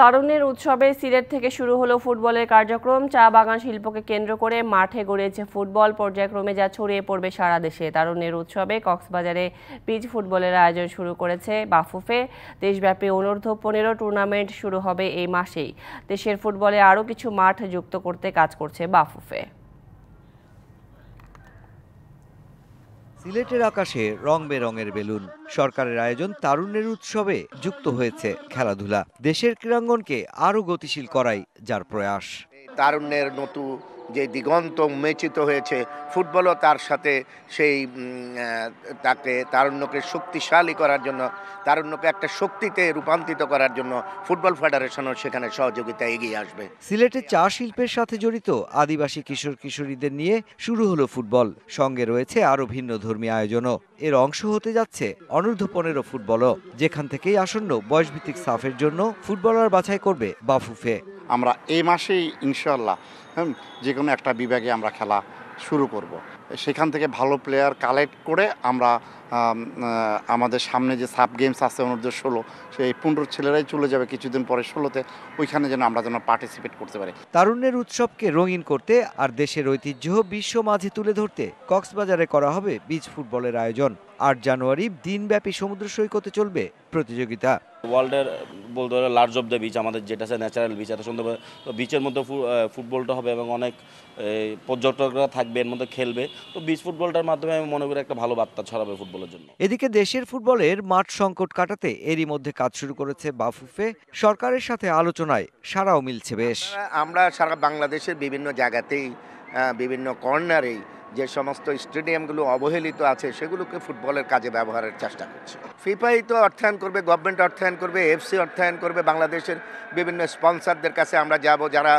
তারুণ্যের উৎসবে সিলেট থেকে শুরু হলো ফুটবলের কার্যক্রম। চা বাগান শিল্পকে কেন্দ্র করে মাঠে গড়িয়েছে ফুটবল, পর্যায়ক্রমে যা ছড়িয়ে পড়বে সারা দেশে। তারুণ্যের উৎসবে কক্সবাজারে বিচ ফুটবলের আয়োজন শুরু করেছে বাফুফে। দেশব্যাপী অনূর্ধ্ব-15 টুর্নামেন্ট শুরু হবে এই মাসেই। দেশের ফুটবলে আরও কিছু মাঠ যুক্ত করতে কাজ করছে বাফুফে। সিলেটের আকাশে রং বেরঙের বেলুন। সরকারের আয়োজন তারুণ্যের উৎসবে যুক্ত হয়েছে খেলাধুলা। দেশের ক্রীড়াঙ্গনকে আরও গতিশীল করাই যার প্রয়াস। তারুণ্যের নতুন যে দিগন্ত উন্মোচিত হয়েছে, ফুটবলও তার সাথে সেই তাকে তারুণ্যকে শক্তিশালী করার জন্য, তারুণ্যকে একটা শক্তিতে রূপান্তরিত করার জন্য ফুটবল ফেডারেশনও সেখানে সহযোগিতা এগিয়ে আসবে। সিলেটে চা শিল্পের সাথে জড়িত আদিবাসী কিশোর কিশোরীদের নিয়ে শুরু হলো ফুটবল। সঙ্গে রয়েছে আরও ভিন্ন ধর্মী আয়োজনও। এর অংশ হতে যাচ্ছে অনূর্ধ্ব-15 ফুটবলও, যেখান থেকেই আসন্ন বয়সভিত্তিক সাফের জন্য ফুটবলার বাছাই করবে বাফুফে। আমরা এই মাসেই ইনশাআল্লাহ যে কোনো একটা বিভাগে আমরা খেলা শুরু করব। সেখান থেকে ভালো প্লেয়ার কালেক্ট করে আমরা আমাদের সামনে যে সাব গেমস আছে অনূর্ধ্ব-16, সেই 15 ছেলেরাই চলে যাবে কিছুদিন পরে 16তে, ওইখানে যেন আমরা পার্টিসিপেট করতে পারি। তারুণ্যের উৎসবকে রঙিন করতে আর দেশের ঐতিহ্য বিশ্ব মাঝে তুলে ধরতে কক্সবাজারে করা হবে বিচ ফুটবলের আয়োজন। 8 জানুয়ারি দিনব্যাপী সমুদ্র সৈকতে চলবে প্রতিযোগিতা। ওয়ার্ল্ডের বলতে গেলে লার্জ অফ দ্য বিচ, আমাদের যেটা আছে ন্যাচারাল বিচ, এত সুন্দর। তো বিচের মধ্যে ফুটবলটা হবে এবং অনেক পর্যটকরা থাকবে, এর মধ্যে খেলবে। তো বিচ ফুটবলটার মাধ্যমে আমি মনে করি একটা ভালো বার্তা ছড়াবে ফুটবলের জন্য। এদিকে দেশের ফুটবলের মাঠ সংকট কাটাতে এরই মধ্যে কাজ শুরু করেছে বাফুফে। সরকারের সাথে আলোচনায় সাড়াও মিলছে বেশ। আমরা সারা বাংলাদেশের বিভিন্ন জায়গাতেই, বিভিন্ন কর্নারেই যে সমস্ত স্টেডিয়ামগুলো অবহেলিত আছে সেগুলোকে ফুটবলের কাজে ব্যবহারের চেষ্টা করছে। ফিফাই তো অর্থায়ন করবে, গভর্নমেন্ট অর্থায়ন করবে, এফসি অর্থায়ন করবে। বাংলাদেশের বিভিন্ন স্পন্সরদের কাছে আমরা যাব, যারা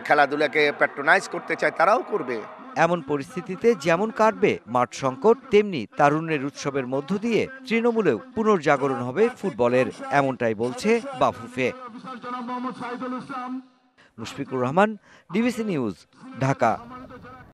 খেলাধুলাকে প্যাট্রোনাইজ করতে চায় তারাও করবে। এমন পরিস্থিতিতে যেমন কাটবে মাঠ সংকট, তেমনি তারুণ্যের উৎসবের মধ্য দিয়ে তৃণমূলেও পুনর্জাগরণ হবে ফুটবলের, এমনটাই বলছে বাফুফে। Mushfiqur Rahman, DBC news, Dhaka.